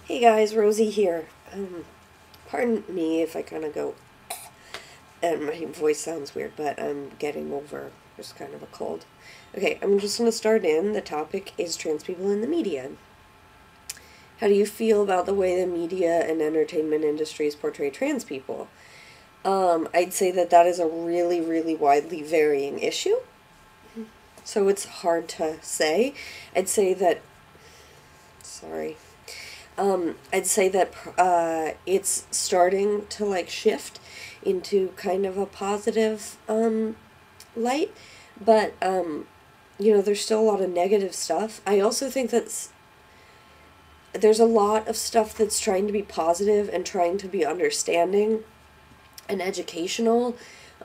Hey guys, Rosie here. Pardon me if I kind of go and my voice sounds weird, but I'm getting over just kind of a cold. Okay, I'm just going to start in. The topic is trans people in the media. How do you feel about the way the media and entertainment industries portray trans people? I'd say that that is a really, really widely varying issue. So it's hard to say. I'd say that, sorry. I'd say that it's starting to like shift into kind of a positive light, but you know, there's still a lot of negative stuff. I also think that there's a lot of stuff that's trying to be positive and trying to be understanding and educational.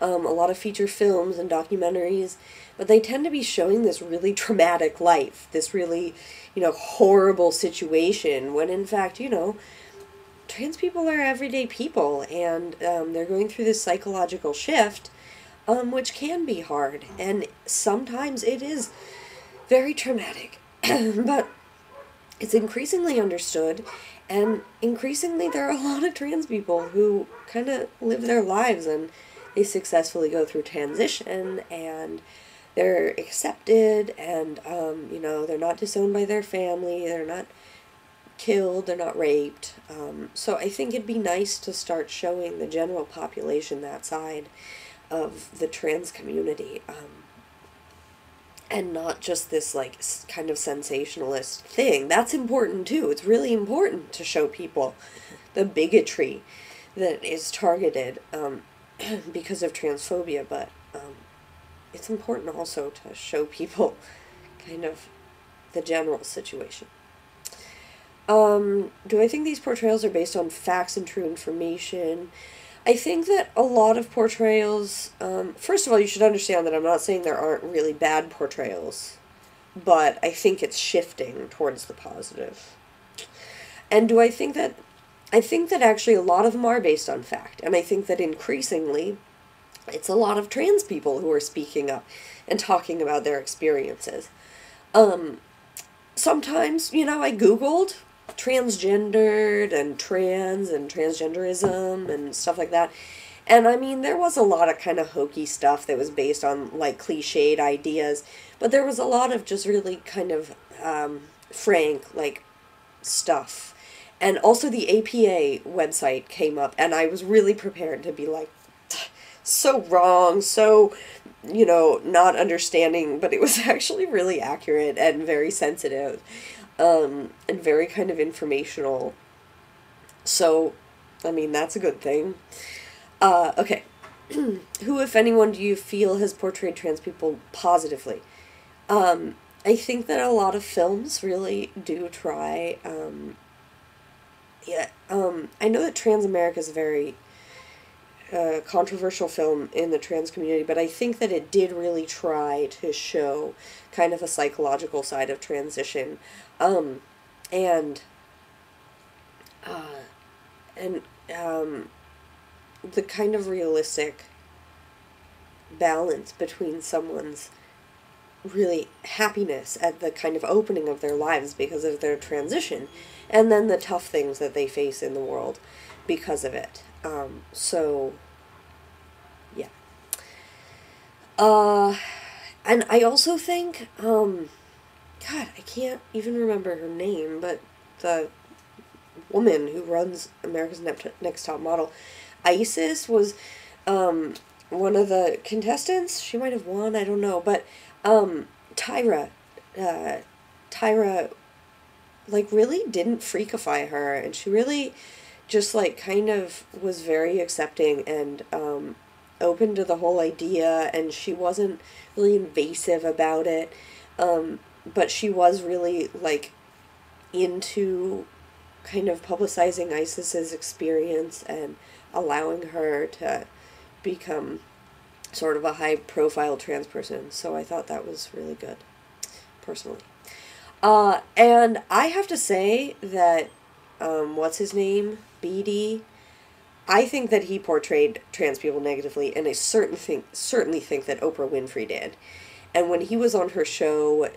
A lot of feature films and documentaries, but they tend to be showing this really traumatic life, this really, horrible situation, when in fact, trans people are everyday people, and they're going through this psychological shift, which can be hard, and sometimes it is very traumatic, but it's increasingly understood, and increasingly there are a lot of trans people who kind of live their lives and they successfully go through transition, and they're accepted, and they're not disowned by their family, they're not killed, they're not raped. So I think it'd be nice to start showing the general population that side of the trans community, and not just this like kind of sensationalist thing. That's important too. It's really important to show people the bigotry that is targeted because of transphobia, but it's important also to show people kind of the general situation. Do I think these portrayals are based on facts and true information? I think that a lot of portrayals, first of all, you should understand that I'm not saying there aren't really bad portrayals, but I think it's shifting towards the positive. And do I think that actually a lot of them are based on fact, and I think that increasingly it's a lot of trans people who are speaking up and talking about their experiences. Sometimes, I Googled transgendered and trans and transgenderism and stuff like that. And I mean, there was a lot of kind of hokey stuff that was based on like cliched ideas, but there was a lot of just really kind of frank like stuff. And also the APA website came up, and I was really prepared to be like, so wrong, so, not understanding, but it was actually really accurate and very sensitive, and very kind of informational. So, I mean, that's a good thing. Okay. Who, if anyone, do you feel has portrayed trans people positively? I think that a lot of films really do try, I know that Trans America is a very controversial film in the trans community, but I think that it did really try to show kind of a psychological side of transition, and the kind of realistic balance between someone's really happiness at the kind of opening of their lives because of their transition, and then the tough things that they face in the world because of it. So, yeah. And I also think, God, I can't even remember her name, but the woman who runs America's Next Top Model, Isis, was, one of the contestants. She might have won, I don't know, but, Tyra, like, really didn't freakify her, and she really just like kind of was very accepting and open to the whole idea, and she wasn't really invasive about it, but she was really like into kind of publicizing Isis's experience and allowing her to become sort of a high profile trans person. So I thought that was really good, personally. And I have to say that what's his name? BD. I think that he portrayed trans people negatively, and I certainly think that Oprah Winfrey did. And when he was on her show,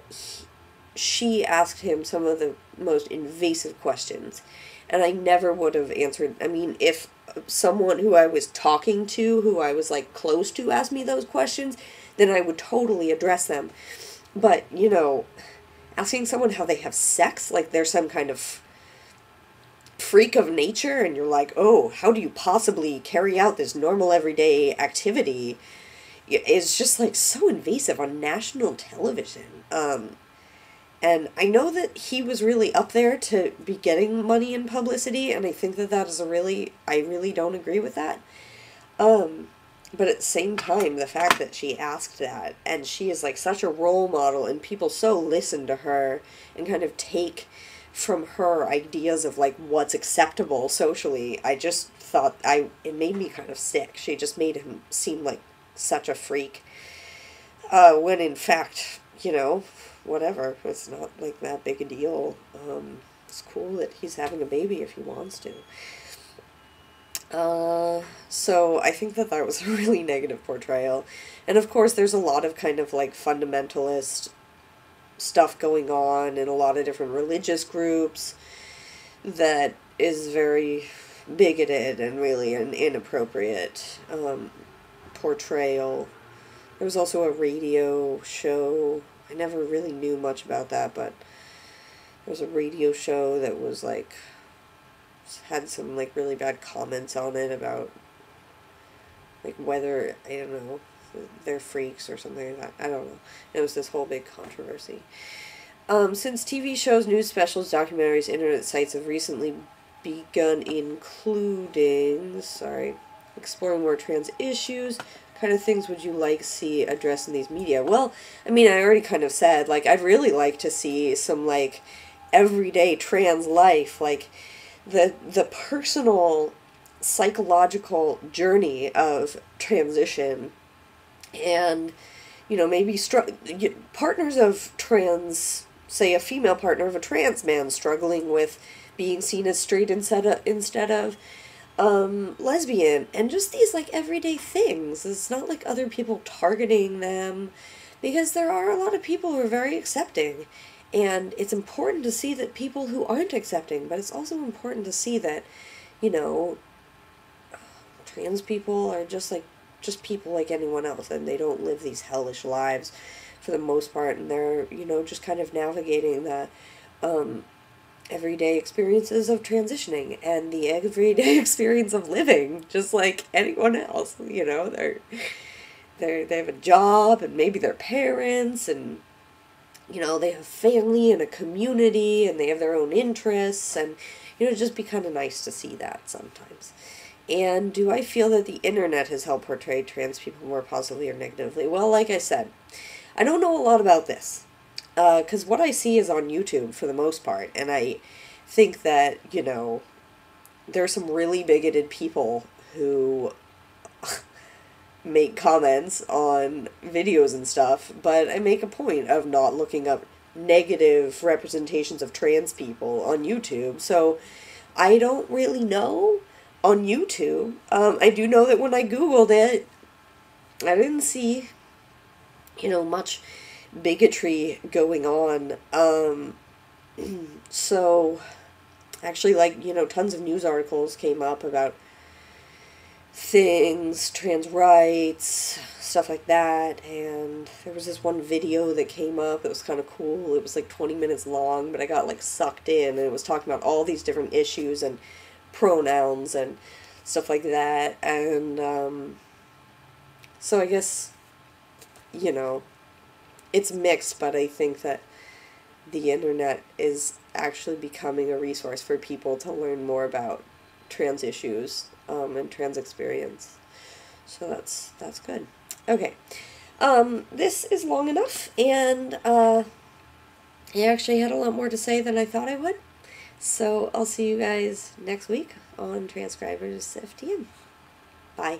she asked him some of the most invasive questions, and I never would have answered. I mean, if someone who I was talking to, who I was like close to, asked me those questions, then I would totally address them. But, you know, asking someone how they have sex, like they're some kind of freak of nature, and you're like, oh, how do you possibly carry out this normal everyday activity, is just like so invasive on national television. And I know that he was really up there to be getting money and publicity, and I think that that is I really don't agree with that. But at the same time, the fact that she asked that, and she is like such a role model, and people so listen to her and kind of take from her ideas of like what's acceptable socially, I just thought it made me kind of sick. She just made him seem like such a freak. When in fact, you know, whatever, it's not like that big a deal. It's cool that he's having a baby if he wants to. So I think that was a really negative portrayal. And of course there's a lot of kind of like fundamentalist stuff going on in a lot of different religious groups that is very bigoted and really an inappropriate portrayal. There was also a radio show. I never really knew much about that, but there was a radio show that was like, had some like really bad comments on it about like whether, I don't know, they're freaks or something like that. I don't know. It was this whole big controversy. Since TV shows, news specials, documentaries, internet sites have recently begun including, exploring more trans issues, kind of things would you like to see addressed in these media? Well, I mean, I already kind of said, like, I'd really like to see some, like, everyday trans life, like, the personal psychological journey of transition, and, you know, maybe partners of trans, say a female partner of a trans man struggling with being seen as straight instead of lesbian, and just these like everyday things. It's not like other people targeting them, because there are a lot of people who are very accepting, and it's important to see that people who aren't accepting, but it's also important to see that, you know, trans people are just people like anyone else, and they don't live these hellish lives for the most part, and they're, you know, just kind of navigating the everyday experiences of transitioning and the everyday experience of living just like anyone else. You know, they have a job, and maybe they're parents, and, you know, they have family and a community, and they have their own interests, and, you know, it'd just be kind of nice to see that sometimes. And do I feel that the internet has helped portray trans people more positively or negatively? Well, like I said, I don't know a lot about this, because what I see is on YouTube for the most part, and I think that, you know, there are some really bigoted people who make comments on videos and stuff, but I make a point of not looking up negative representations of trans people on YouTube, so I don't really know on YouTube. I do know that when I Googled it, I didn't see, you know, much bigotry going on. So actually, like, you know, tons of news articles came up about things, trans rights, stuff like that, and there was this one video that came up that was kind of cool. It was like 20 minutes long, but I got like sucked in, and it was talking about all these different issues and pronouns and stuff like that, and so I guess, you know, it's mixed, but I think that the internet is actually becoming a resource for people to learn more about trans issues and trans experience. So that's good. Okay. This is long enough, and I actually had a lot more to say than I thought I would. So I'll see you guys next week on Transcribers FTM. Bye.